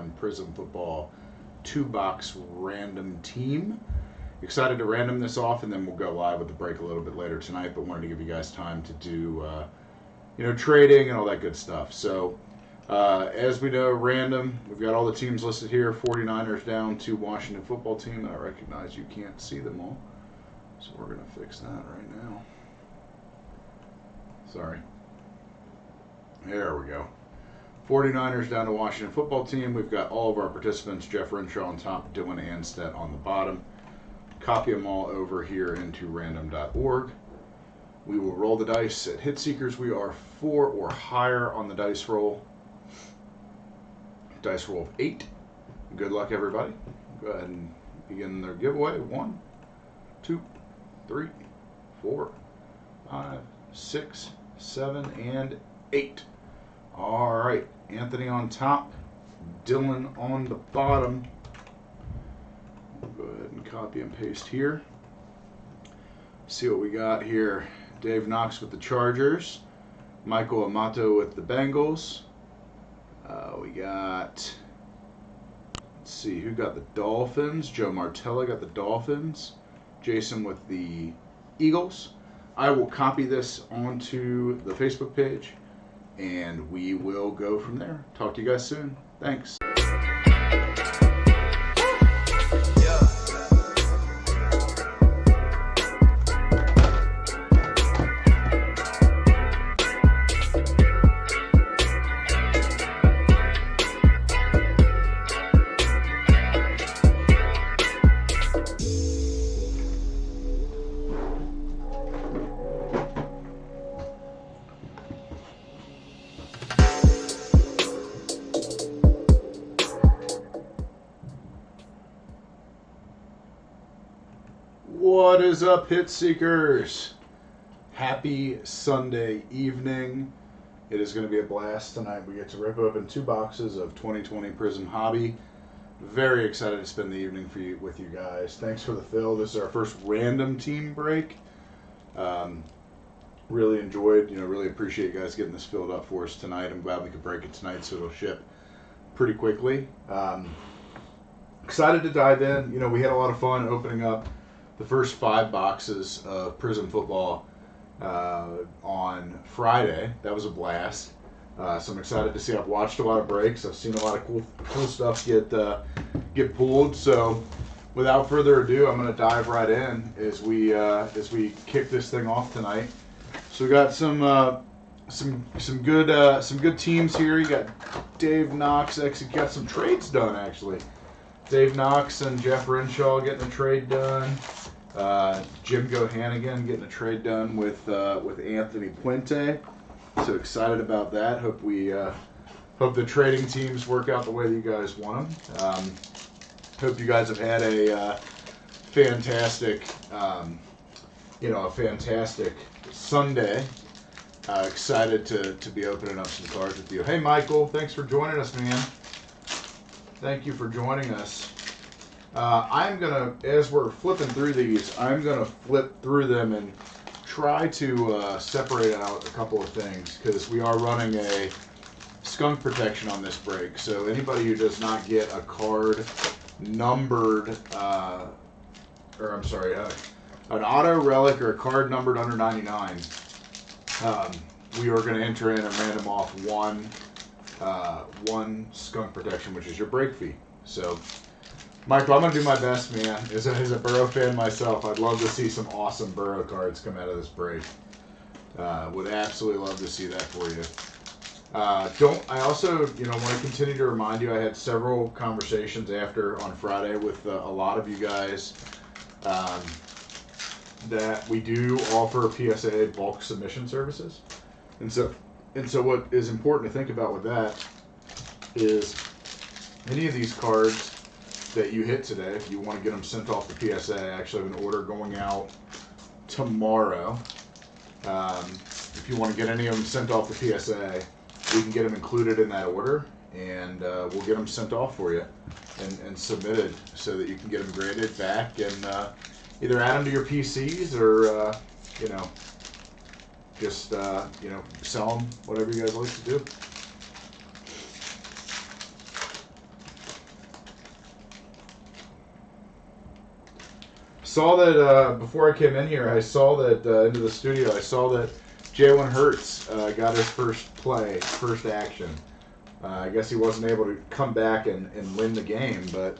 2021 Prizm Football 2-box random team. Excited to random this off, and then we'll go live with the break a little bit later tonight, but wanted to give you guys time to do trading and all that good stuff. So as we know, random, we've got all the teams listed here. 49ers down to Washington Football Team, and I recognize you can't see them all, so we're going to fix that right now. Sorry. There we go. 49ers down to Washington Football Team. We've got all of our participants, Jeff Renshaw on top, Dylan Anstead on the bottom. Copy them all over here into random.org. We will roll the dice. At Hit Seekers, we are 4 or higher on the dice roll. Dice roll of 8. Good luck, everybody. Go ahead and begin their giveaway. 1, 2, 3, 4, 5, 6, 7, and 8. All right. Anthony on top. Dylan on the bottom. Go ahead and copy and paste here. See what we got here. Dave Knox with the Chargers. Michael Amato with the Bengals. We got, let's see, who got the Dolphins? Joe Martella got the Dolphins. Jason with the Eagles. I will copy this onto the Facebook page, and we will go from there. Talk to you guys soon. Thanks. What is up, Hit Seekers? Happy Sunday evening. It is going to be a blast tonight. We get to rip open 2 boxes of 2020 Prizm Hobby. Very excited to spend the evening with you guys. Thanks for the fill. This is our first random team break. Really enjoyed, really appreciate you guys getting this filled up for us tonight. I'm glad we could break it tonight so it'll ship pretty quickly. Excited to dive in. We had a lot of fun opening up the first 5 boxes of Prizm Football on Friday. That was a blast. So I'm excited to see. I've watched a lot of breaks. I've seen a lot of cool stuff get pulled. So without further ado, I'm going to dive right in as we kick this thing off tonight. So we got some good teams here. You got Dave Knox. Actually got some trades done actually. Dave Knox and Jeff Renshaw getting a trade done. Jim Gohannigan getting a trade done with Anthony Puente. So excited about that. Hope the trading teams work out the way that you guys want them. Hope you guys have had a fantastic Sunday. Excited to be opening up some cards with you. Hey Michael, thanks for joining us, man. Thank you for joining us. I'm going to, as we're flipping through these, I'm going to flip through them and try to separate out a couple of things, because we are running a skunk protection on this break. So anybody who does not get a card numbered, an auto relic or a card numbered under 99, we are going to enter in and random off one skunk protection, which is your break fee. So, Michael, I'm going to do my best, man. As a Burrow fan myself, I'd love to see some awesome Burrow cards come out of this break. Would absolutely love to see that for you. I also, want to continue to remind you, I had several conversations on Friday with a lot of you guys that we do offer PSA bulk submission services. And so what is important to think about with that is any of these cards that you hit today, if you want to get them sent off the PSA, I actually have an order going out tomorrow. If you want to get any of them sent off the PSA, we can get them included in that order, and we'll get them sent off for you and submitted so that you can get them graded back and either add them to your PCs or, just, sell them, whatever you guys like to do. saw that before I came in here. I saw that into the studio. I saw that Jalen Hurts got his first action. I guess he wasn't able to come back and win the game, but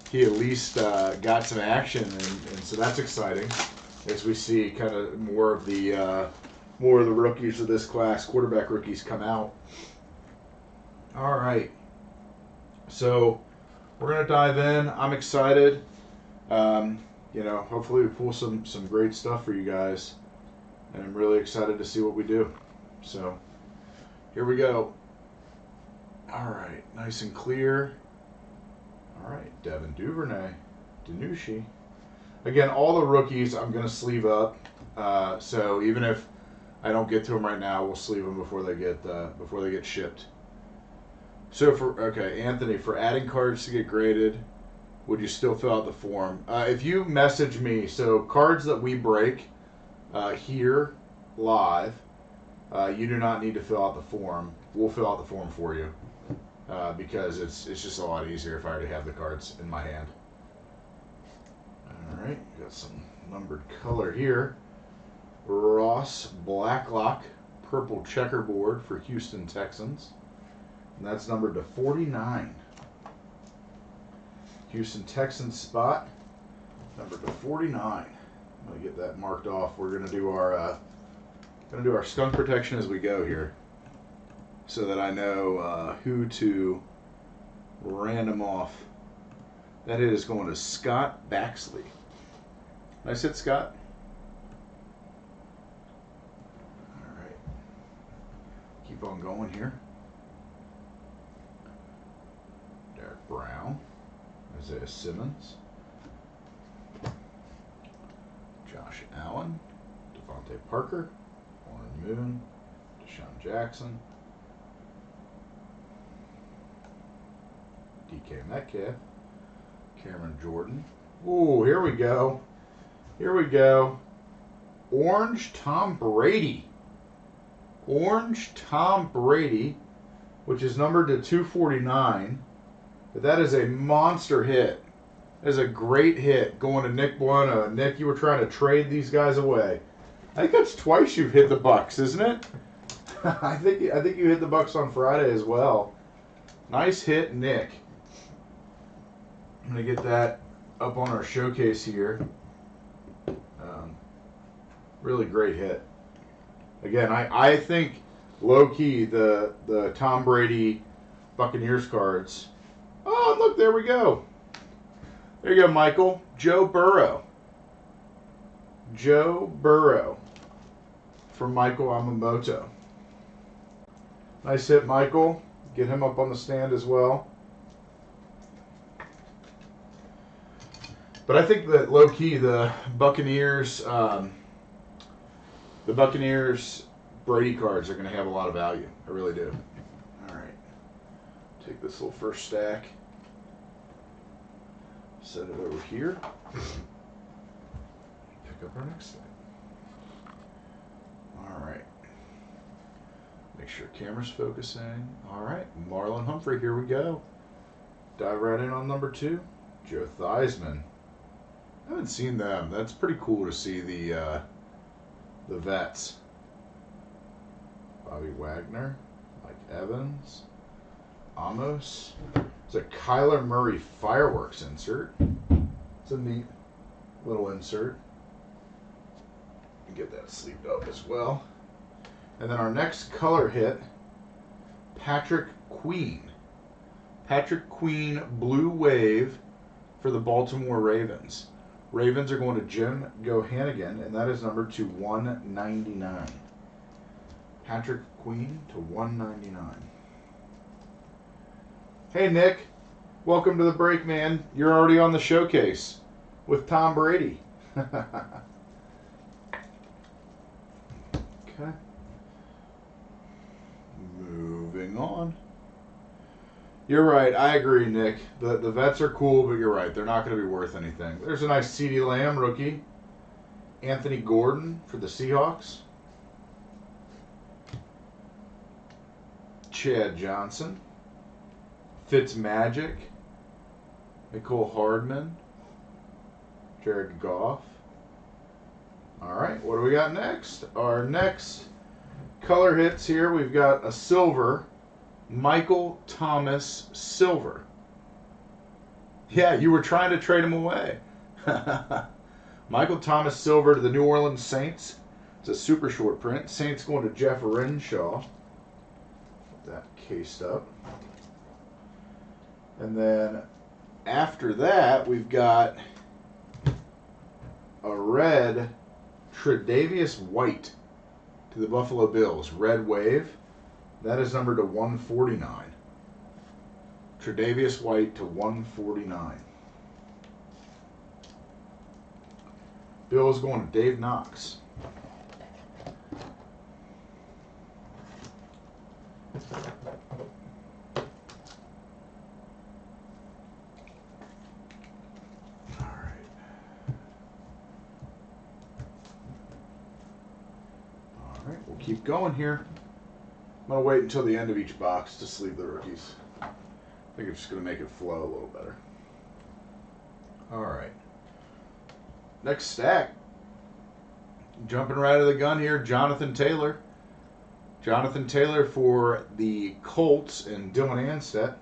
he at least got some action, and so that's exciting as we see kind of more of the rookies of this class, quarterback rookies, come out. All right, so we're gonna dive in. I'm excited. Hopefully we pull some great stuff for you guys, and I'm really excited to see what we do. So here we go. All right, nice and clear. All right, Devin Duvernay, Danucci. Again, all the rookies I'm going to sleeve up. So even if I don't get to them right now, we'll sleeve them before they get shipped. So Anthony, for adding cards to get graded, would you still fill out the form? If you message me, so cards that we break here live, you do not need to fill out the form. We'll fill out the form for you. Because it's just a lot easier if I already have the cards in my hand. All right, got some numbered color here. Ross Blacklock, purple checkerboard for Houston Texans. And that's numbered to 49. Houston Texans spot, numbered to 49. I'm gonna get that marked off. We're gonna do our skunk protection as we go here, so that I know who to random off. That hit is going to Scott Baxley. Nice hit, Scott. All right. Keep on going here. Derek Brown. Isaiah Simmons. Josh Allen. Devontae Parker. Warren Moon. Deshaun Jackson. DK Metcalf, Cameron Jordan. Ooh, here we go. Here we go. Orange Tom Brady. Orange Tom Brady, which is numbered to 249. But that is a monster hit. That is a great hit going to Nick Bueno. Nick, you were trying to trade these guys away. I think that's twice you've hit the Bucks, isn't it? I think you hit the Bucks on Friday as well. Nice hit, Nick. I'm going to get that up on our showcase here. Really great hit. Again, I think low-key the Tom Brady Buccaneers cards. Oh, look, there we go. There you go, Michael. Joe Burrow. Joe Burrow from Michael Amamoto. Nice hit, Michael. Get him up on the stand as well. But I think that low-key the Buccaneers Brady cards are going to have a lot of value. I really do. All right. Take this little first stack. Set it over here. Pick up our next stack. All right. Make sure camera's focusing. All right. Marlon Humphrey, here we go. Dive right in on number 2. Joe Theismann. I haven't seen them. That's pretty cool to see the vets. Bobby Wagner, Mike Evans, Amos. It's a Kyler Murray fireworks insert. It's a neat little insert. Get that sleeved up as well. And then our next color hit, Patrick Queen. Patrick Queen Blue Wave for the Baltimore Ravens. Ravens are going to Jim Gohannigan, and that is numbered to 199. Patrick Queen to 199. Hey, Nick. Welcome to the break, man. You're already on the showcase with Tom Brady. Okay. Moving on. You're right. I agree, Nick. The vets are cool, but you're right. They're not going to be worth anything. There's a nice CeeDee Lamb rookie. Anthony Gordon for the Seahawks. Chad Johnson. Fitzmagic. Nicole Hardman. Jared Goff. All right, what do we got next? Our next color hits here, we've got a silver, Michael Thomas silver. Yeah, you were trying to trade him away. Michael Thomas silver to the New Orleans Saints. It's a super short print. Saints going to Jeff Renshaw. Get that cased up. And then after that, we've got a red Tre'Davious White to the Buffalo Bills. Red wave. That is numbered to 149. Tre'Davious White to 149. Bills going to Dave Knox. All right, we'll keep going here. I'm going to wait until the end of each box to sleeve the rookies. I think it's just going to make it flow a little better. All right. Next stack. Jumping right out of the gun here, Jonathan Taylor. Jonathan Taylor for the Colts and Dylan Anstett.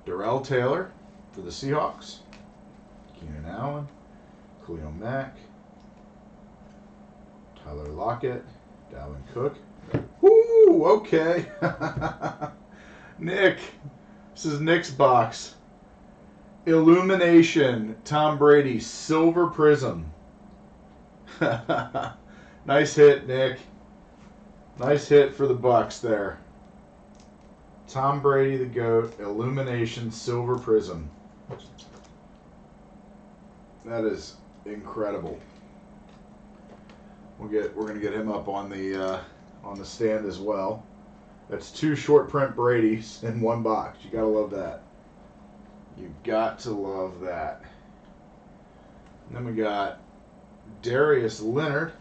Darrell Taylor for the Seahawks. Keenan Allen. Khalil Mack. Tyler Lockett. Dalvin Cook. Woo! Okay. Nick. This is Nick's box. Illumination. Tom Brady. Silver Prizm. Nice hit, Nick. Nice hit for the Bucks there. Tom Brady, the GOAT. Illumination. Silver Prizm. That is incredible. We're gonna get him up on the stand as well. That's 2 short print Bradys in one box. You gotta love that. You got to love that. And then we got Darius Leonard.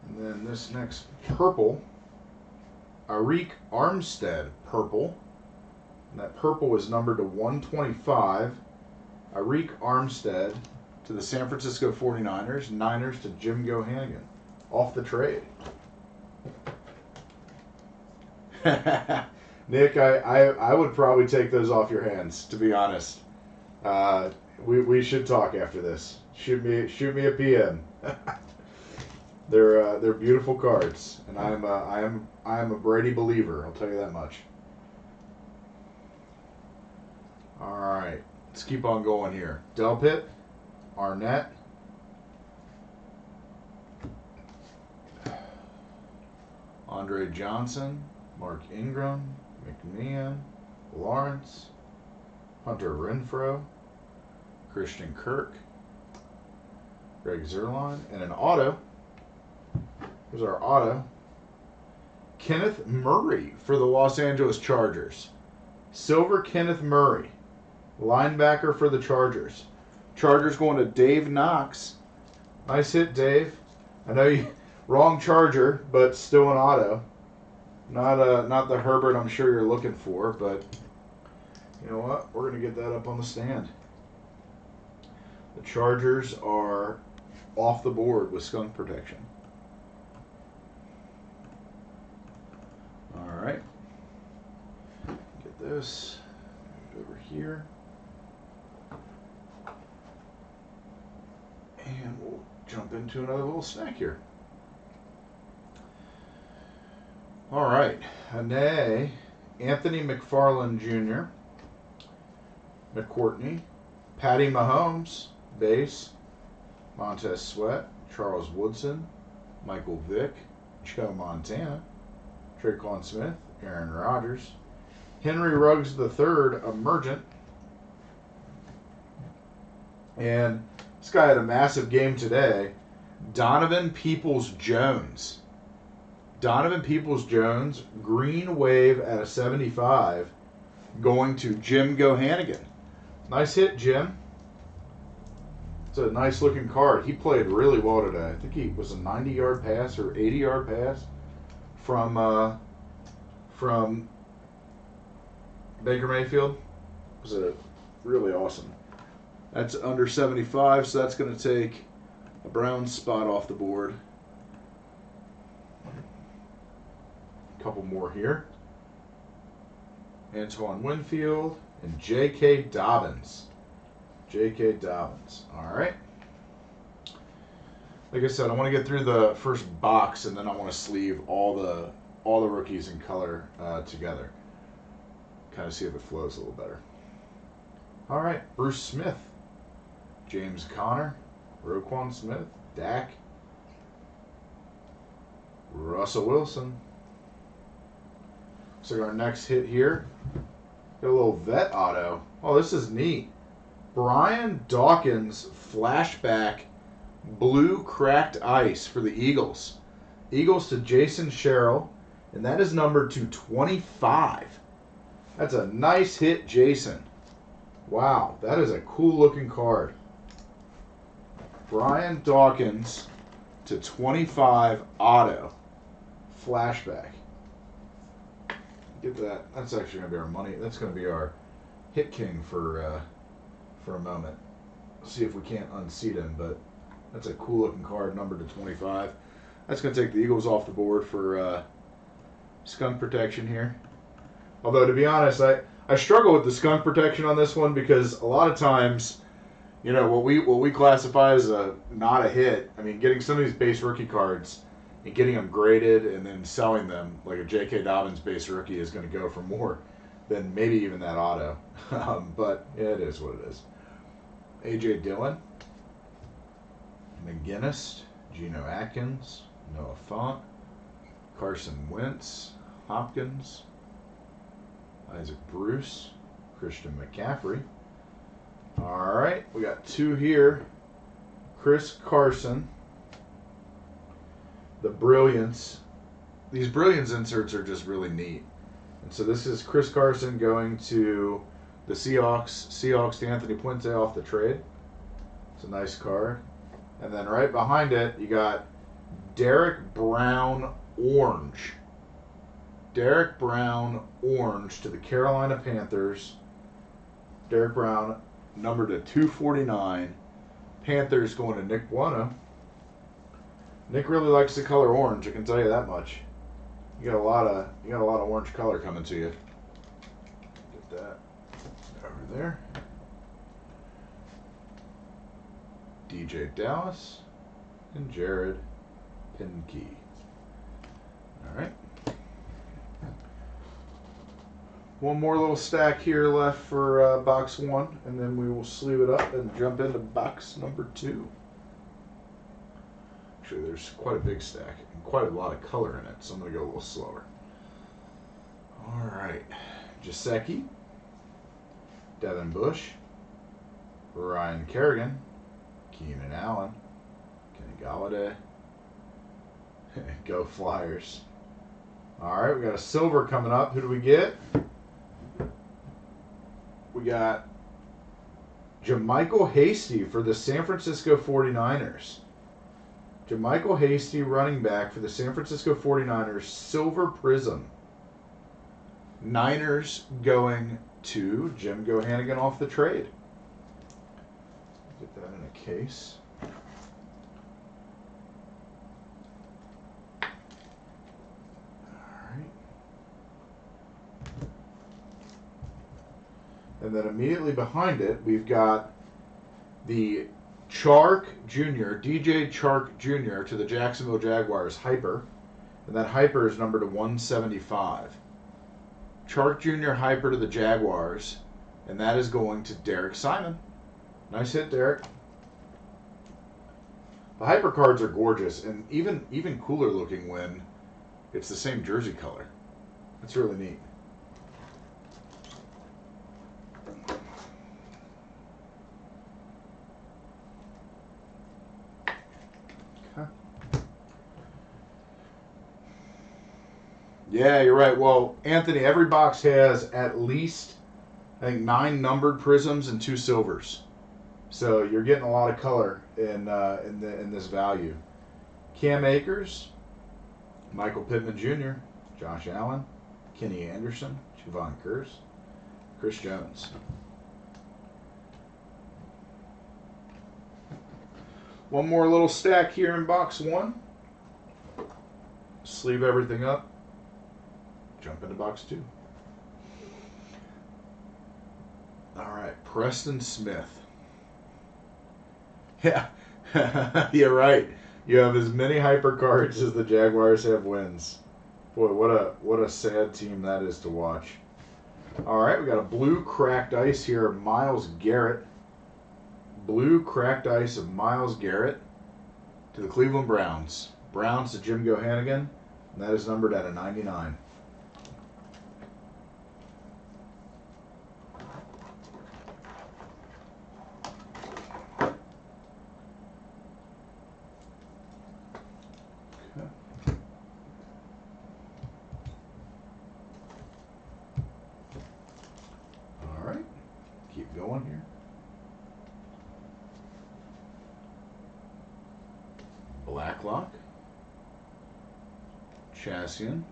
And then this next purple, Arik Armstead purple. And that purple is numbered to 125. Arik Armstead to the San Francisco 49ers. Niners to Jim Gohannigan. Off the trade. Nick, I would probably take those off your hands, to be honest. We should talk after this. Shoot me a PM. They're beautiful cards, and I am a Brady believer. I'll tell you that much. All right, let's keep on going here. Delpit, Arnett, Andre Johnson, Mark Ingram, McMahon, Lawrence, Hunter Renfrow, Christian Kirk, Greg Zuerlein, and an auto. Here's our auto. Kenneth Murray for the Los Angeles Chargers. Silver Kenneth Murray, linebacker for the Chargers. Chargers going to Dave Knox. Nice hit, Dave. I know you wrong Charger, but still an auto. Not the Herbert I'm sure you're looking for, but you know what? We're going to get that up on the stand. The Chargers are off the board with skunk protection. All right. Get this over here. And we'll jump into another little snack here. All right. Anthony McFarland Jr., McCourtney, Patty Mahomes, base, Montez Sweat, Charles Woodson, Michael Vick, Joe Montana, Traquan Smith, Aaron Rodgers, Henry Ruggs III, emergent. And this guy had a massive game today. Donovan Peoples-Jones. Donovan Peoples-Jones, green wave at a 75, going to Jim Gohannigan. Nice hit, Jim. It's a nice looking card. He played really well today. I think he was a 90-yard pass or 80-yard pass from Baker Mayfield. It was really awesome. That's under 75, so that's going to take a brown spot off the board. A couple more here. Antoine Winfield and J.K. Dobbins. J.K. Dobbins. All right. Like I said, I want to get through the first box, and then I want to sleeve all the rookies in color together. Kind of see if it flows a little better. All right. Bruce Smith. James Conner. Roquan Smith. Dak. Russell Wilson. So our next hit here, got a little vet auto. Oh, this is neat. Brian Dawkins flashback blue cracked ice for the Eagles. Eagles to Jason Sherrill, and that is numbered to 25. That's a nice hit, Jason. Wow, that is a cool looking card. Brian Dawkins to 25 auto flashback. Get that. That's actually going to be our money. That's going to be our hit king for a moment. See if we can't unseat him, but that's a cool looking card, numbered to 25. That's going to take the Eagles off the board for skunk protection here. Although, to be honest, I struggle with the skunk protection on this one because a lot of times, you know, what we classify as not a hit. I mean, getting some of these base rookie cards and getting them graded and then selling them, like a J.K. Dobbins base rookie, is going to go for more than maybe even that auto. But yeah, it is what it is. A.J. Dillon, McGinnis, Geno Atkins, Noah Fant, Carson Wentz, Hopkins, Isaac Bruce, Christian McCaffrey. All right, we got two here. Chris Carson. The Brilliance. These Brilliance inserts are just really neat. And so this is Chris Carson going to the Seahawks. Seahawks to Anthony Puente off the trade. It's a nice card. And then right behind it, you got Derek Brown Orange. Derek Brown Orange to the Carolina Panthers. Derek Brown numbered to 249. Panthers going to Nick Buono. Nick really likes the color orange, I can tell you that much. You got a lot of orange color coming to you. Get that over there. DJ Dallas and Jared Pinkey. All right. One more little stack here left for box one, and then we will sleeve it up and jump into box number two. Actually, there's quite a big stack and quite a lot of color in it, so I'm going to go a little slower. All right. Gesicki, Devin Bush, Ryan Kerrigan, Keenan Allen, Kenny Galladay. Go Flyers. All right, we got a silver coming up. Who do we get? We got JaMycal Hasty for the San Francisco 49ers. JaMycal Hasty, running back for the San Francisco 49ers, silver Prizm. Niners going to Jim Gohannigan off the trade. Get that in a case. And then immediately behind it, we've got the Chark Jr., DJ Chark Jr. to the Jacksonville Jaguars, Hyper. And that Hyper is numbered to 175. Chark Jr. Hyper to the Jaguars. And that is going to Derek Simon. Nice hit, Derek. The Hyper cards are gorgeous and even cooler looking when it's the same jersey color. That's really neat. Yeah, you're right. Well, Anthony, every box has at least, I think, 9 numbered Prizms and 2 silvers. So you're getting a lot of color in this value. Cam Akers, Michael Pittman Jr., Josh Allen, Kenny Anderson, Javon Curse, Chris Jones. One more little stack here in box 1. Sleeve everything up. Jump into box 2. All right, Preston Smith. Yeah, you're right. You have as many hyper cards as the Jaguars have wins. Boy, what a sad team that is to watch. All right, we got a blue cracked ice here of Myles Garrett. Blue cracked ice of Myles Garrett to the Cleveland Browns. Browns to Jim Gohannigan, and that is numbered at a 99. All right, keep going here. Blacklock. Chassian.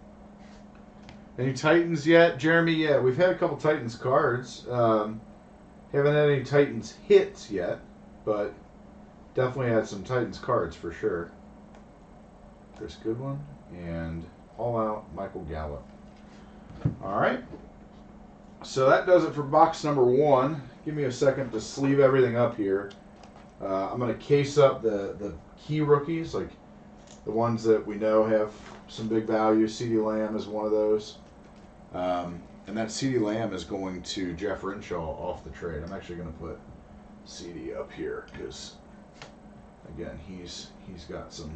Any Titans yet? Jeremy, yeah, we've had a couple Titans cards. Haven't had any Titans hits yet, but definitely had some Titans cards for sure. Chris Goodwin and All Out Michael Gallup. All right. So that does it for box number 1. Give me a second to sleeve everything up here. I'm going to case up the key rookies, like the ones that we know have some big value. CeeDee Lamb is one of those. And that CeeDee Lamb is going to Jeff Renshaw off the trade. I'm actually going to put CeeDee up here because, again, he's got some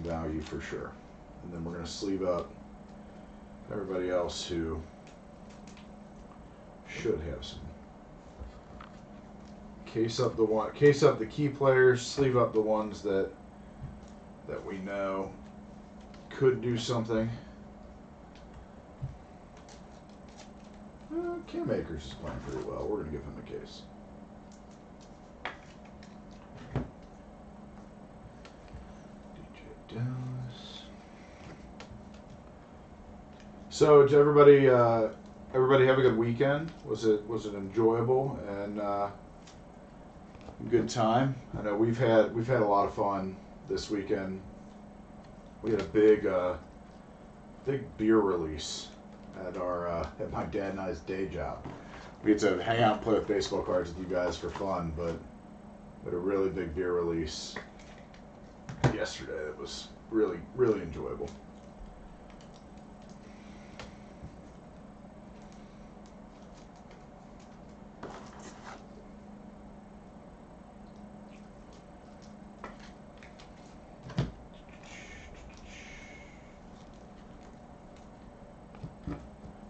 value for sure. And then we're going to sleeve up everybody else who should have some. Case up the key players, sleeve up the ones that we know could do something. Cam Akers is playing pretty well. We're going to give him a case. DJ Dallas. So, did everybody have a good weekend? Was it enjoyable and good time? I know we've had a lot of fun this weekend. We had a big beer release at my dad and I's day job. We get to hang out and play with baseball cards with you guys for fun, but we had a really big beer release yesterday that was really, really enjoyable.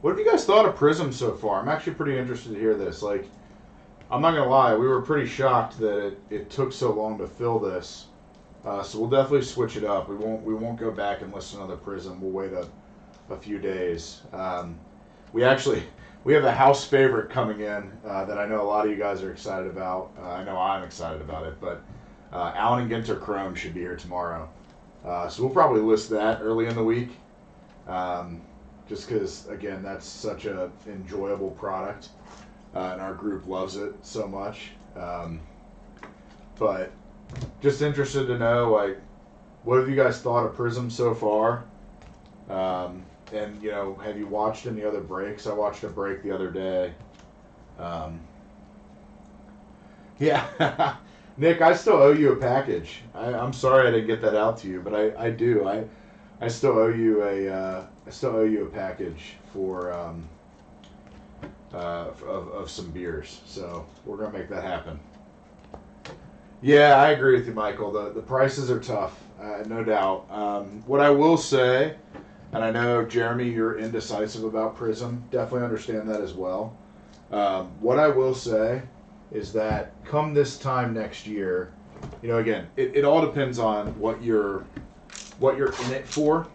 What have you guys thought of Prizm so far? I'm actually pretty interested to hear this. Like, I'm not gonna lie, we were pretty shocked that it took so long to fill this. So we'll definitely switch it up. We won't go back and listen to the Prizm. We'll wait a few days. We have a house favorite coming in that I know a lot of you guys are excited about. I know I'm excited about it, but Allen and Ginter Chrome should be here tomorrow. So we'll probably list that early in the week. Just because, again, that's such an enjoyable product, and our group loves it so much. But just interested to know, like, what have you guys thought of Prizm so far? And, you know, have you watched any other breaks? I watched a break the other day. Yeah, Nick, I still owe you a package. I'm sorry I didn't get that out to you, but I do. I still owe you a package for of some beers, so we're gonna make that happen. Yeah, I agree with you, Michael. The prices are tough, no doubt. What I will say, and I know Jeremy, you're indecisive about Prizm. Definitely understand that as well. What I will say is that come this time next year, you know, again, it all depends on what you're in it for.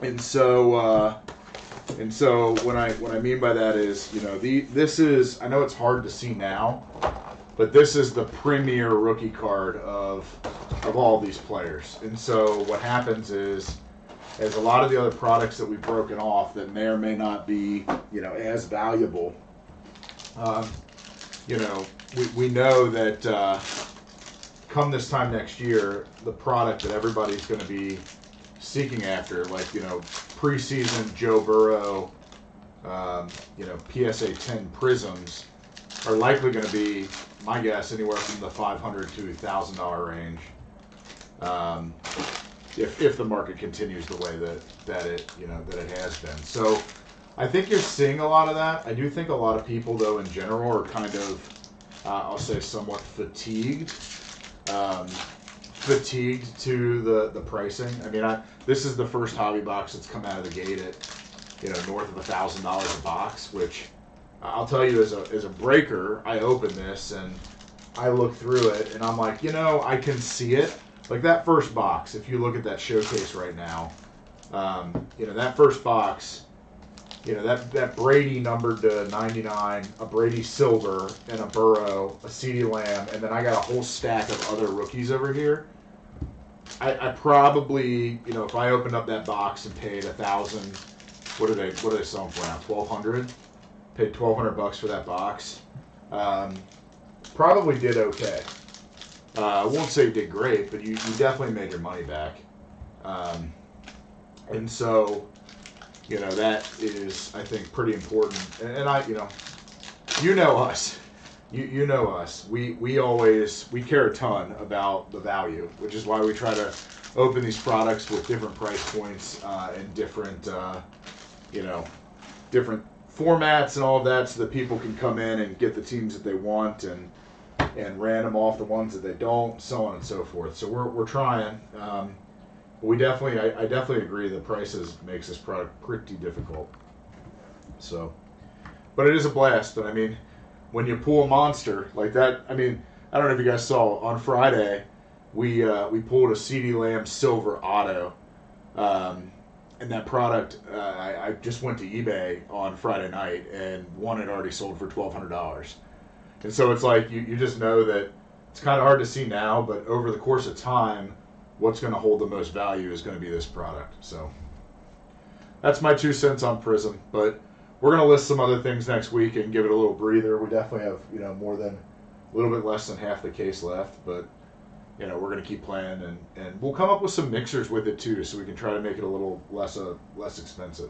And so what I mean by that is, you know, this is, I know it's hard to see now, but this is the premier rookie card of all these players. And so what happens is, as a lot of the other products that we've broken off that may or may not be, you know, as valuable, you know, we know that come this time next year, the product that everybody's going to be seeking after, like, preseason Joe Burrow, PSA 10 Prizms, are likely going to be, my guess, anywhere from the $500 to $1,000 range. If the market continues the way that it has been. So I think you're seeing a lot of that. I do think a lot of people, though, in general, are kind of, I'll say, somewhat fatigued. Fatigued to the pricing. I mean, this is the first hobby box that's come out of the gate at north of $1,000 a box, which I'll tell you, as a breaker, I open this and I look through it and I'm like, I can see it. Like that first box, if you look at that showcase right now, that first box, that Brady numbered to 99, a Brady silver, and a Burrow, a CeeDee Lamb, and then I got a whole stack of other rookies over here. I probably, if I opened up that box and paid $1,000, what are they selling for now? $1,200. Paid $1,200 for that box. Probably did okay. I won't say you did great, but you definitely made your money back. And so, that is, I think, pretty important. And I, you know us. You know us. We care a ton about the value, which is why we try to open these products with different price points and different, different formats and all of that, so that people can come in and get the teams that they want and random off the ones that they don't, so on and so forth. So we're trying. But I definitely agree the prices makes this product pretty difficult. So, but it is a blast. And I mean, when you pull a monster like that, I mean, I don't know if you guys saw on Friday, we pulled a CeeDee Lamb silver auto. And that product, I just went to eBay on Friday night, and one had already sold for $1,200. And so it's like, you just know that it's kind of hard to see now, but over the course of time, what's going to hold the most value is going to be this product. So that's my 2 cents on Prizm. But we're going to list some other things next week and give it a little breather. We definitely have, a little bit less than half the case left, but we're going to keep playing, and we'll come up with some mixers with it too, so we can try to make it a little less expensive.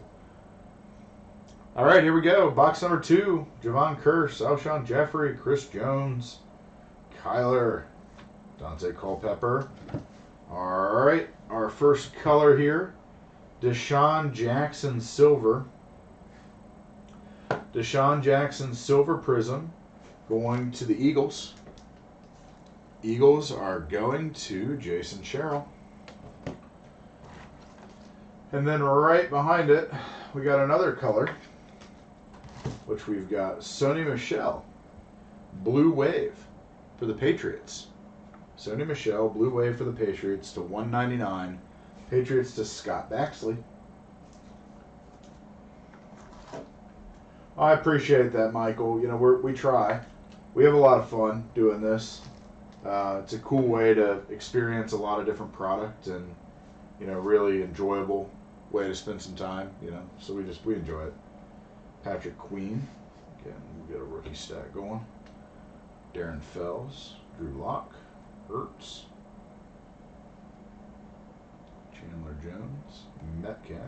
All right, here we go. Box number 2: Javon Curse, Alshon Jeffrey, Chris Jones, Kyler, Dante Culpepper. All right, our first color here: Deshaun Jackson Silver. Deshaun Jackson Silver Prizm, going to the Eagles. Eagles are going to Jason Sherrill. And then right behind it, we got another color, which we've got Sony Michel, Blue Wave for the Patriots. Sony Michel, Blue Wave for the Patriots to $199. Patriots to Scott Baxley. I appreciate that, Michael. We try. We have a lot of fun doing this. It's a cool way to experience a lot of different product, and really enjoyable way to spend some time. So we enjoy it. Patrick Queen, again, we got a rookie stack going. Darren Fells, Drew Lock, Ertz, Chandler Jones, Metcalf,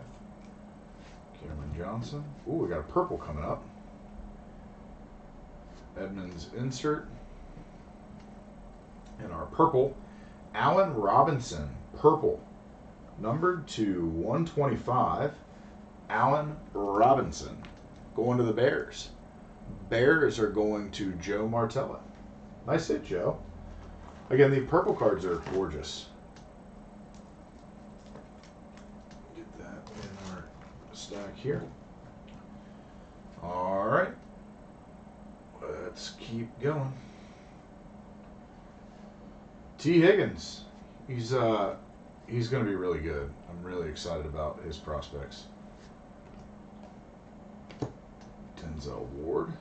Cameron Johnson. Ooh, we got a purple coming up. Edmonds insert. And our purple, Allen Robinson, purple, numbered to 125. Allen Robinson, going to the Bears. Bears are going to Joe Martella. Nice hit, Joe. Again, the purple cards are gorgeous. Get that in our stack here. All right. Let's keep going. T. Higgins, he's going to be really good. I'm really excited about his prospects. Denzel Ward,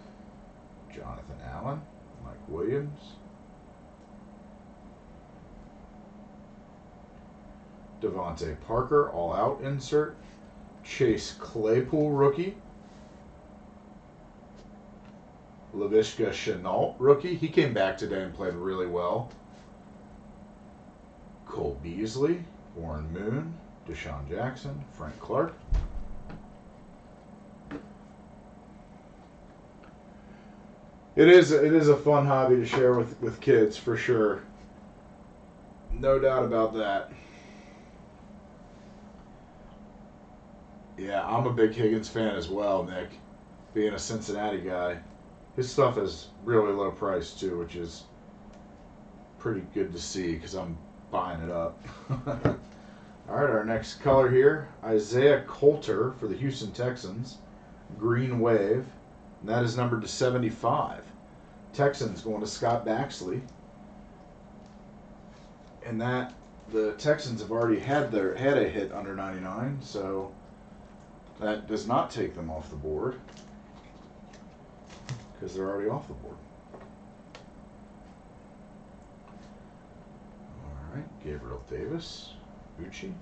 Jonathan Allen, Mike Williams, Devontae Parker, all out insert, Chase Claypool rookie, Laviska Shenault rookie. He came back today and played really well. Cole Beasley, Warren Moon, Deshaun Jackson, Frank Clark. It is a fun hobby to share with kids for sure. No doubt about that. Yeah, I'm a big Higgins fan as well, Nick. Being a Cincinnati guy. His stuff is really low price too, which is pretty good to see because I'm buying it up. All right, our next color here, Isaiah Coulter for the Houston Texans, green wave, and that is numbered to 75. Texans going to Scott Baxley, and that the Texans have already had a hit under 99, so that does not take them off the board because they're already off the board. All right, Gabriel Davis, Bucci,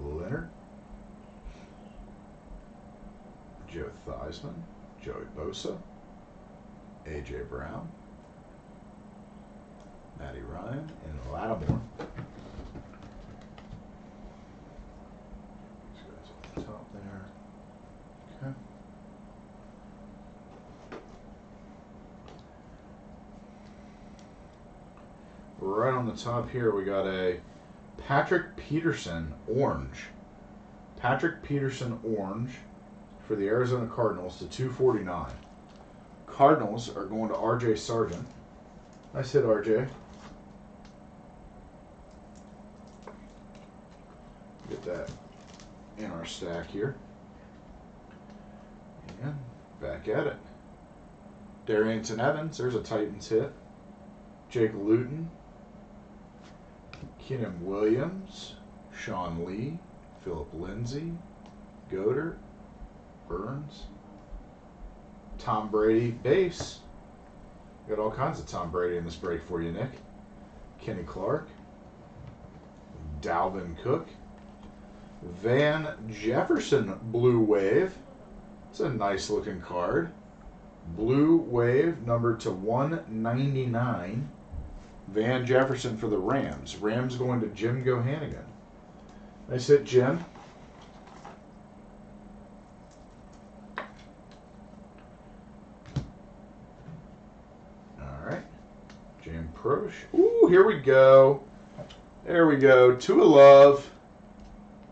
Leonard, Joe Theismann, Joey Bosa, A.J. Brown, Matty Ryan, and Lattimore. These guys at the top there. Okay. Right on the top here, we got a Patrick Peterson orange. Patrick Peterson orange for the Arizona Cardinals to 249. Cardinals are going to R.J. Sargent. Nice hit, R.J. Get that in our stack here. And back at it. Darrington Evans, there's a Titans hit. Jake Luton. Keenan Williams. Sean Lee. Philip Lindsay. Goddard. Burns. Tom Brady base. Got all kinds of Tom Brady in this break for you, Nick. Kenny Clark. Dalvin Cook. Van Jefferson blue wave. It's a nice looking card. Blue wave numbered to 199. Van Jefferson for the Rams. Rams going to Jim Gohannigan. Nice hit, Jim. James Proche. Ooh, here we go. There we go. Tua Love.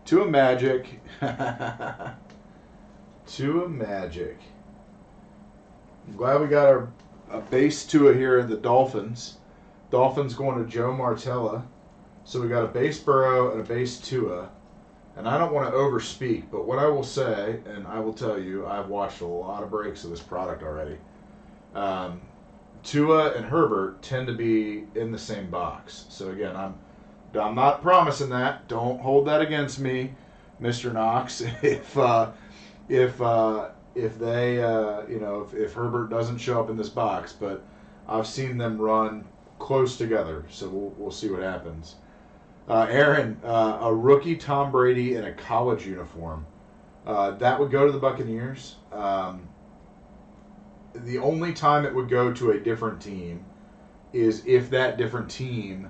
Tua Magic. Tua Magic. I'm glad we got a base Tua here in the Dolphins. Dolphins going to Joe Martella. So we got a base Burrow and a base Tua. And I don't want to overspeak, but what I will say, and I will tell you, I've watched a lot of breaks of this product already. Tua and Herbert tend to be in the same box. So again, I'm not promising that. Don't hold that against me, Mr. Knox. If if Herbert doesn't show up in this box, but I've seen them run close together, so we'll see what happens. Aaron, a rookie Tom Brady in a college uniform. That would go to the Buccaneers. The only time it would go to a different team is if that different team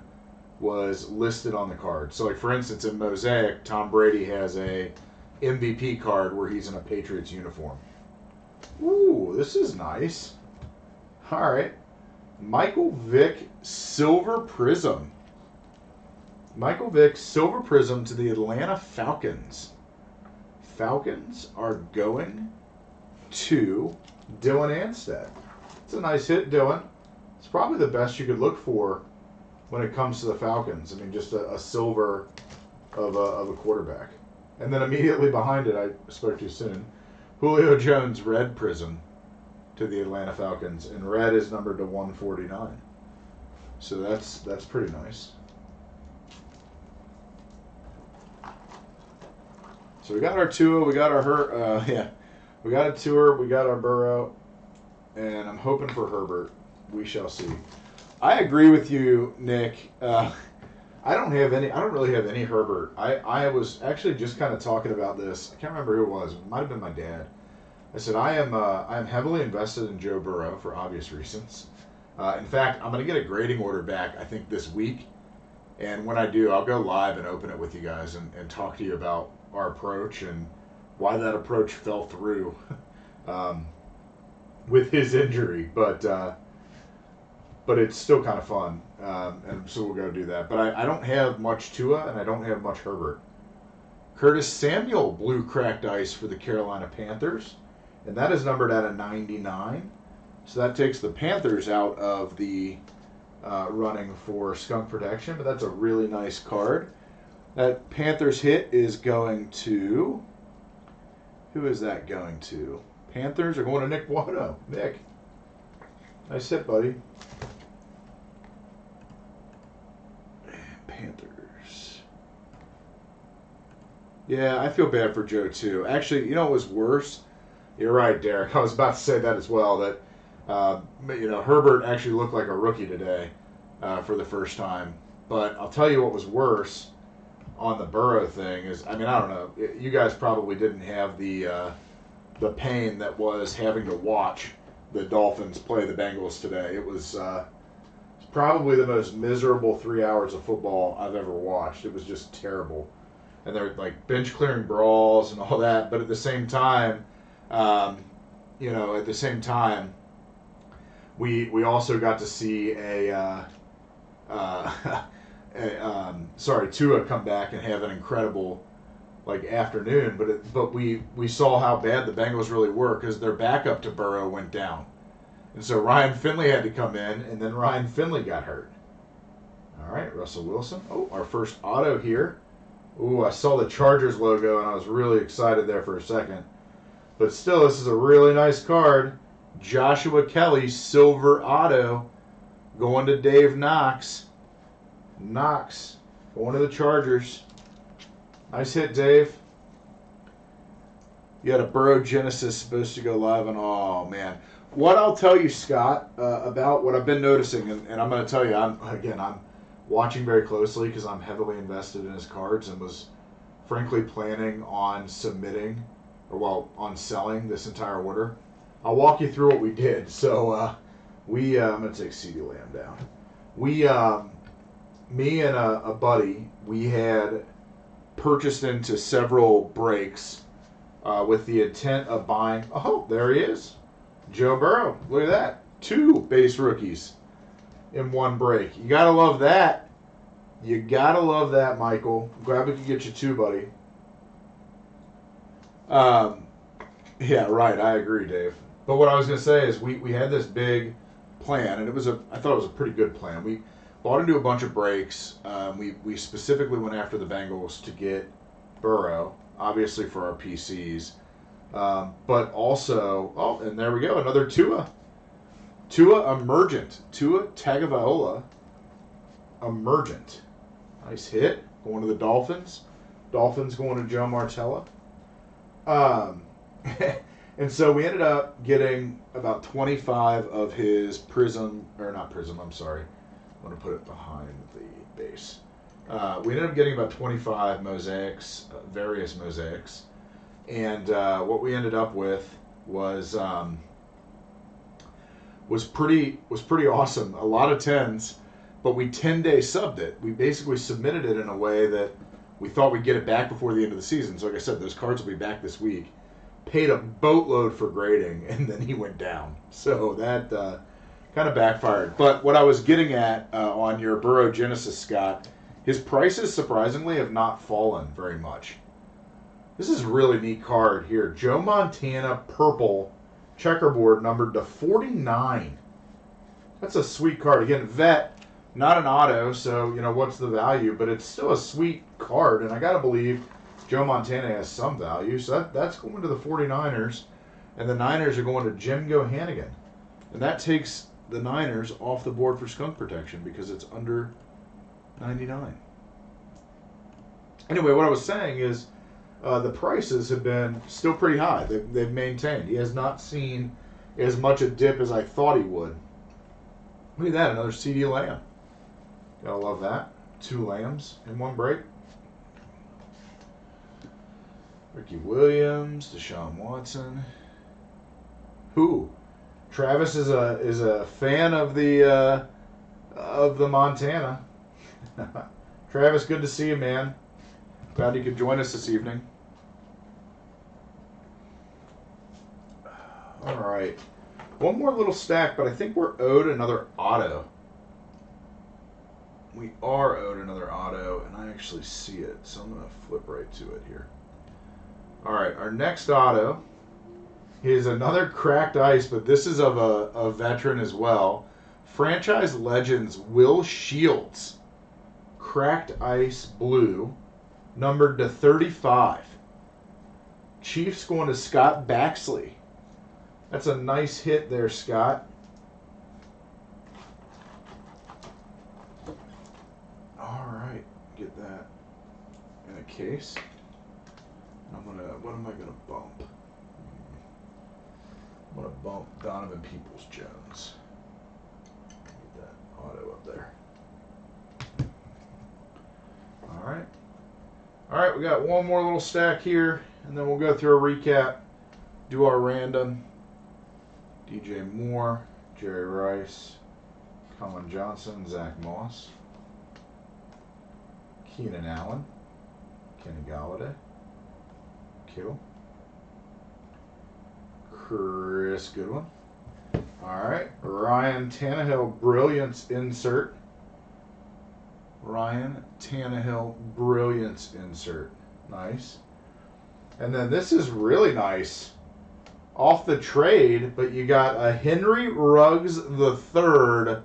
was listed on the card. So, like for instance, in Mosaic, Tom Brady has a MVP card where he's in a Patriots uniform. Ooh, this is nice. All right. Michael Vick Silver Prizm. Michael Vick Silver Prizm to the Atlanta Falcons. Falcons are going to Dylan Anstead. It's a nice hit, Dylan. It's probably the best you could look for when it comes to the Falcons. I mean, just a silver of a quarterback. And then immediately behind it, I spoke too soon, Julio Jones red Prizm to the Atlanta Falcons. And red is numbered to 149. So that's pretty nice. So we got our Tua, we got our we got a Tua, we got our Burrow, and I'm hoping for Herbert. We shall see. I agree with you, Nick. I don't really have any Herbert. I was actually just kind of talking about this. I can't remember who it was. It might have been my dad. I said I am heavily invested in Joe Burrow for obvious reasons. In fact, I'm going to get a grading order back, I think, this week. And when I do, I'll go live and open it with you guys and talk to you about our approach and why that approach fell through um, with his injury. But it's still kind of fun. And so we'll go do that. But I don't have much Tua and I don't have much Herbert. Curtis Samuel, blue cracked ice for the Carolina Panthers. And that is numbered at a 99. So that takes the Panthers out of the running for skunk protection. But that's a really nice card. That Panthers hit is going to... Who is that going to? Panthers are going to Nick Watto. Nick. Nice hit, buddy. Panthers. Yeah, I feel bad for Joe, too. Actually, you know what was worse? You're right, Derek. I was about to say that as well, that, Herbert actually looked like a rookie today for the first time. But I'll tell you what was worse on the Burrow thing is, I don't know. You guys probably didn't have the pain that was having to watch the Dolphins play the Bengals today. It was probably the most miserable 3 hours of football I've ever watched. It was just terrible. And they're like bench clearing brawls and all that. But at the same time, we also got to see Tua come back and have an incredible afternoon. But we saw how bad the Bengals really were because their backup to Burrow went down. And so Ryan Finley had to come in, and then Ryan Finley got hurt. All right, Russell Wilson. Oh, our first auto here. Ooh, I saw the Chargers logo, and I was really excited there for a second. But still, this is a really nice card. Joshua Kelly, silver auto, going to Dave Knox. Knox, going to the Chargers. Nice hit, Dave. You had a Burrow Genesis supposed to go live, and oh, man. What I'll tell you, Scott, about what I've been noticing, and I'm going to tell you, I'm watching very closely because I'm heavily invested in his cards and was frankly planning on on selling this entire order. I'll walk you through what we did. So I'm going to take CD Lamb down. Me and a buddy, we had purchased into several breaks with the intent of buying. Oh, there he is. Joe Burrow. Look at that. 2 base rookies in one break. You got to love that. You got to love that, Michael. Glad we could get you 2, buddy. Yeah, right. I agree, Dave. But what I was going to say is we had this big plan, and I thought it was a pretty good plan. We bought into a bunch of breaks. We specifically went after the Bengals to get Burrow, obviously for our PCs. But also, and there we go, another Tua. Tua Emergent. Tua Tagovailoa Emergent. Nice hit. Going to the Dolphins. Dolphins going to Joe Martella. And so we ended up getting about 25 of his Prizm, or not Prizm, I'm sorry. I'm going to put it behind the base. We ended up getting about 25 mosaics, various mosaics. And what we ended up with was pretty awesome. A lot of 10s, but we 10-day subbed it. We basically submitted it in a way that we thought we'd get it back before the end of the season. So like I said, those cards will be back this week. Paid a boatload for grading, and then he went down. So that kind of backfired. But what I was getting at on your Burrow Genesis, Scott, his prices surprisingly have not fallen very much. This is a really neat card here. Joe Montana, purple, checkerboard, numbered to 49. That's a sweet card. Again, vet, not an auto, so, what's the value? But it's still a sweet card, and I got to believe Joe Montana has some value. So that's going to the 49ers, and the Niners are going to Jim Gohannigan. And that takes the Niners off the board for skunk protection because it's under 99. Anyway, what I was saying is, the prices have been still pretty high. They've maintained. He has not seen as much a dip as I thought he would. Look at that, another CD Lamb. Gotta love that. 2 Lambs in one break. Ricky Williams, Deshaun Watson. Who? Travis is a fan of the Montana. Travis, good to see you, man. Glad you could join us this evening. All right. One more little stack, but I think we're owed another auto. We are owed another auto, and I actually see it, so I'm going to flip right to it here. All right, our next auto is another cracked ice, but this is of a veteran as well. Franchise Legends Will Shields. Cracked ice blue, numbered to 35. Chiefs going to Scott Baxley. That's a nice hit there, Scott. All right, get that in a case. What am I gonna bump? I'm gonna bump Donovan Peoples-Jones. Get that auto up there. All right, we got one more little stack here, and then we'll go through a recap, do our random. DJ Moore, Jerry Rice, Colin Johnson, Zach Moss, Keenan Allen, Kenny Galladay, Kittle, Chris Goodwin. All right, Ryan Tannehill, Brilliance insert. Ryan Tannehill, Brilliance insert. Nice. And then this is really nice. Off the trade, but you got a Henry Ruggs III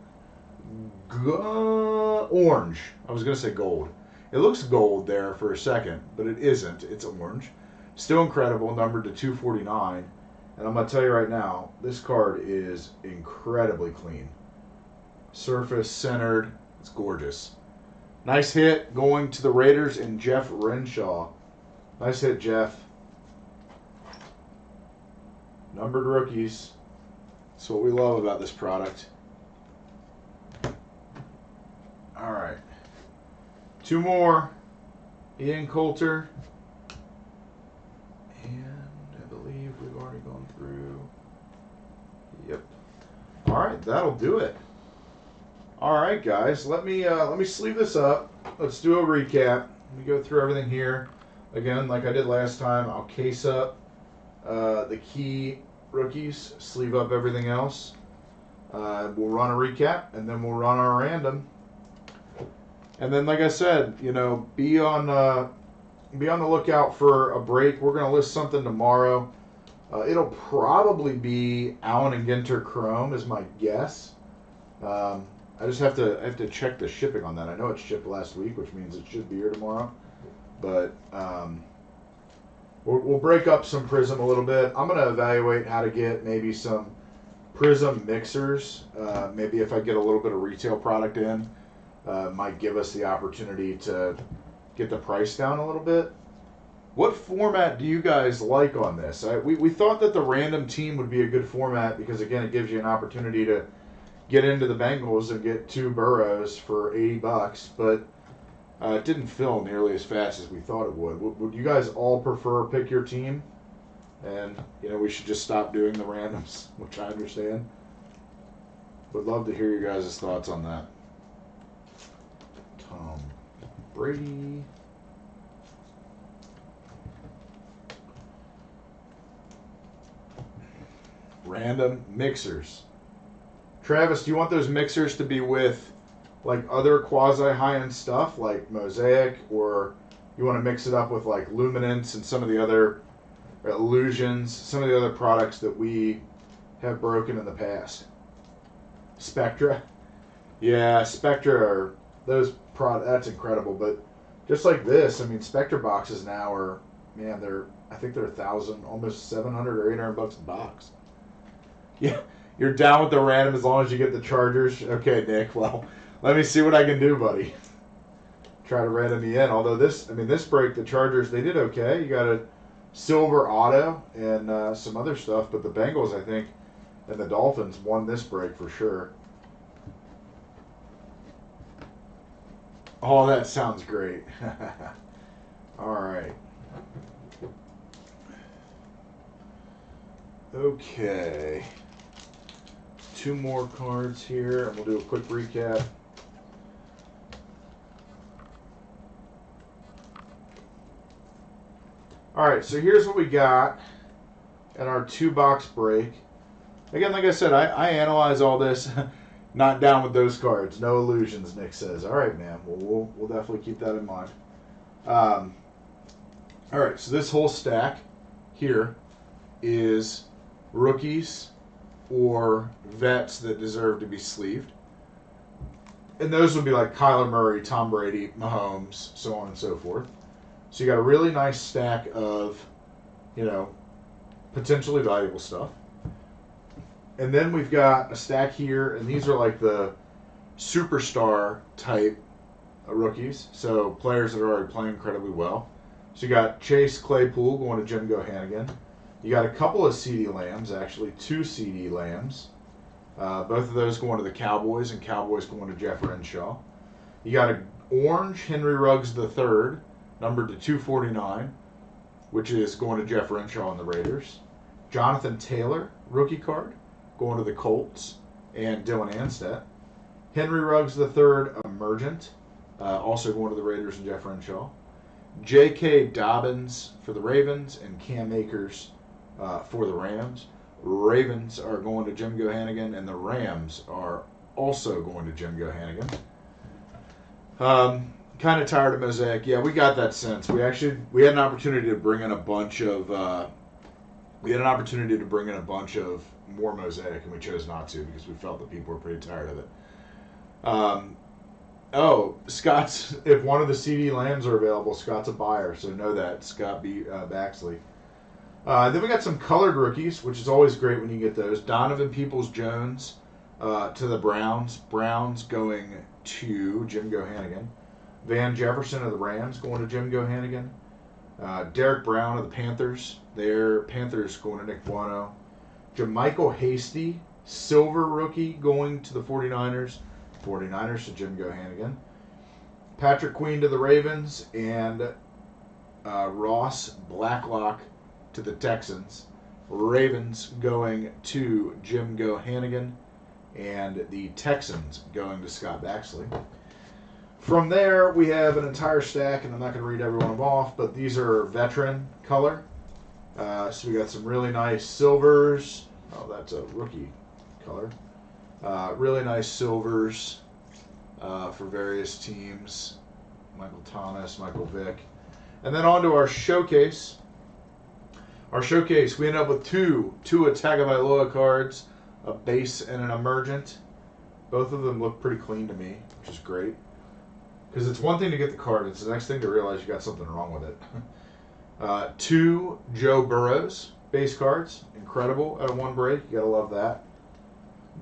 orange. I was going to say gold. It looks gold there for a second, but it isn't. It's orange. Still incredible, numbered to 249. And I'm going to tell you right now, this card is incredibly clean. Surface centered. It's gorgeous. Nice hit going to the Raiders and Jeff Renshaw. Nice hit, Jeff. Numbered rookies. That's what we love about this product. All right. Two more. Ian Coulter. And I believe we've already gone through. Yep. All right, that'll do it. All right, guys. Let me sleeve this up. Let's do a recap. Let me go through everything here. Again, like I did last time, I'll case up the key rookies, sleeve up everything else. We'll run a recap, and then we'll run our random. And then, like I said, you know, be on the lookout for a break. We're gonna list something tomorrow. It'll probably be Allen and Ginter Chrome, is my guess. I just have to check the shipping on that. I know it shipped last week, which means it should be here tomorrow. But we'll break up some Prizm a little bit. I'm going to evaluate how to get maybe some Prizm mixers. Maybe if I get a little bit of retail product in, might give us the opportunity to get the price down a little bit. What format do you guys like on this? We thought that the random team would be a good format because, again, it gives you an opportunity to get into the Bengals and get 2 Burrows for $80, but it didn't fill nearly as fast as we thought it would. Would you guys all prefer pick your team? And, you know, we should just stop doing the randoms, which I understand. Would love to hear your guys' thoughts on that. Tom Brady. Random mixers. Travis, do you want those mixers to be with like other quasi high-end stuff like Mosaic, or you want to mix it up with like Luminance and some of the other Illusions, some of the other products that we have broken in the past? Spectra. Yeah, Spectra are those that's incredible, but just like this, I mean, Spectra boxes now are, man, I think they're 1,000, almost 700 or 800 bucks a box. Yeah. You're down with the random as long as you get the Chargers. Okay, Nick. Well, let me see what I can do, buddy. Try to random me in. Although this break, the Chargers, they did okay. You got a silver auto and some other stuff, but the Bengals, I think, and the Dolphins won this break for sure. Oh, that sounds great. All right. Okay. 2 more cards here, and we'll do a quick recap. All right, so here's what we got in our 2-box break. Again, like I said, I analyze all this. Not down with those cards. No illusions, Nick says. All right, man. Well, we'll definitely keep that in mind. All right, so this whole stack here is rookies or vets that deserve to be sleeved. And those would be like Kyler Murray, Tom Brady, Mahomes, so on and so forth. So you got a really nice stack of, potentially valuable stuff. And then we've got a stack here, and these are like the superstar type rookies. So players that are already playing incredibly well. So you got Chase Claypool going to Jim Gohannigan. You got a couple of CD Lambs, actually 2 CD Lambs. Both of those going to the Cowboys, and Cowboys going to Jeff Renshaw. You got an orange Henry Ruggs III, numbered to 249, which is going to Jeff Renshaw and the Raiders. Jonathan Taylor, rookie card, going to the Colts and Dylan Anstett. Henry Ruggs III, emergent, also going to the Raiders and Jeff Renshaw. J.K. Dobbins for the Ravens and Cam Akers for the Rams. Ravens are going to Jim Gohannigan, and the Rams are also going to Jim Gohannigan. Kind of tired of Mosaic. Yeah, we got that sense. We had an opportunity to bring in a bunch of more Mosaic, and we chose not to because we felt that people were pretty tired of it. Scott's, if one of the CD Lambs are available, Scott's a buyer, so know that. Scott B. Baxley. Then we got some colored rookies, which is always great when you get those. Donovan Peoples-Jones to the Browns. Browns going to Jim Gohannigan. Van Jefferson of the Rams going to Jim Gohannigan. Derek Brown of the Panthers. Their Panthers going to Nick Buono. Jermichael Hasty, silver rookie, going to the 49ers. 49ers to Jim Gohannigan. Patrick Queen to the Ravens. And Ross Blacklock to the Texans. Ravens going to Jim Gohannigan. And the Texans going to Scott Baxley. From there, we have an entire stack, and I'm not going to read every one of them off, but these are veteran color. So we got some really nice silvers. Oh, that's a rookie color. Really nice silvers for various teams. Michael Thomas, Michael Vick. And then on to our showcase. Our showcase, we end up with two Tagovailoa cards, a base and an emergent. Both of them look pretty clean to me, which is great. Because it's one thing to get the card, it's the next thing to realize you got something wrong with it. 2 Joe Burrows base cards, incredible at a 1 break. You gotta love that.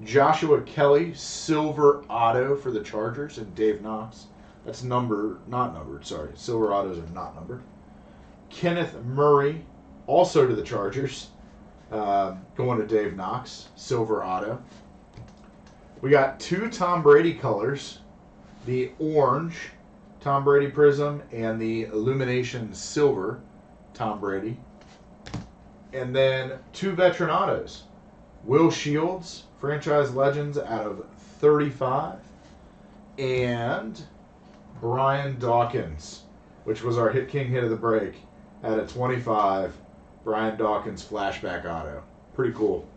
Joshua Kelly silver auto for the Chargers and Dave Knox. That's not numbered. Sorry, silver autos are not numbered. Kenneth Murray also to the Chargers, going to Dave Knox, silver auto. We got 2 Tom Brady colors. The orange Tom Brady Prizm and the Illumination Silver Tom Brady. And then 2 veteran autos. Will Shields, franchise legends out of 35. And Brian Dawkins, which was our Hit King hit of the break, at a 25. Brian Dawkins flashback auto. Pretty cool.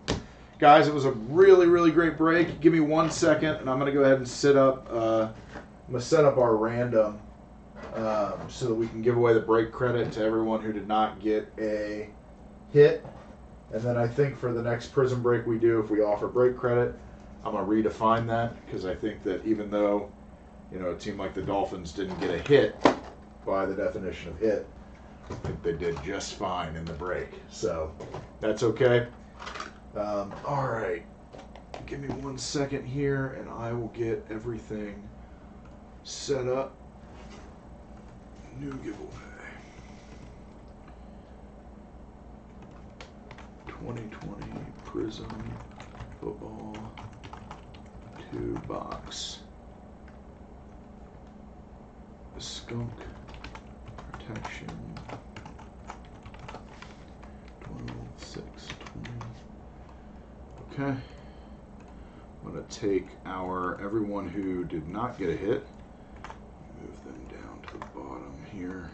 Guys, it was a really, really great break. Give me 1 second, and I'm going to go ahead and set up our random so that we can give away the break credit to everyone who did not get a hit. And then I think for the next Prizm break we do, if we offer break credit, I'm going to redefine that, because I think that even though a team like the Dolphins didn't get a hit by the definition of hit, I think they did just fine in the break. So that's okay. All right. Give me 1 second here, and I will get everything set up. New giveaway. 2020 Prizm Football 2-box. Skunk Protection 12/6/20. Okay. I'm going to take everyone who did not get a hit, move them down to the bottom here.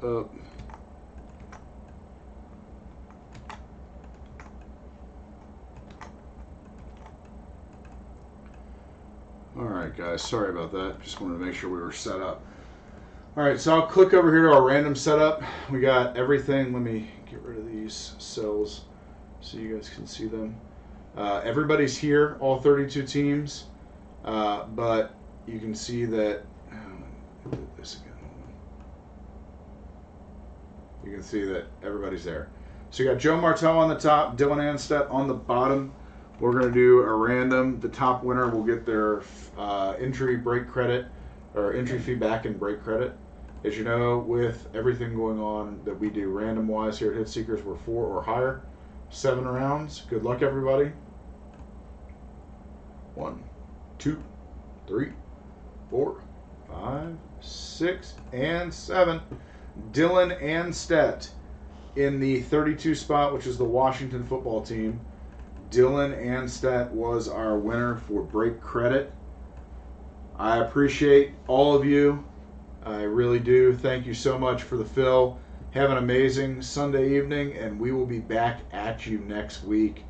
up. Alright guys, sorry about that. Just wanted to make sure we were set up. Alright, so I'll click over here to our random setup. We got everything. Let me get rid of these cells so you guys can see them. Everybody's here, all 32 teams, but you can see that, let me do this again. You can see that everybody's there. So you got Joe Martell on the top, Dylan Anstedt on the bottom. We're going to do a random. The top winner will get their entry break credit, or entry fee back in break credit. As you know, with everything going on that we do random-wise here at Hit Seekers, we're 4 or higher. 7 rounds. Good luck, everybody. 1, 2, 3, 4, 5, 6, and 7. Dylan Anstedt in the 32 spot, which is the Washington football team. Dylan Anstedt was our winner for break credit. I appreciate all of you. I really do. Thank you so much for the fill. Have an amazing Sunday evening, and we will be back at you next week.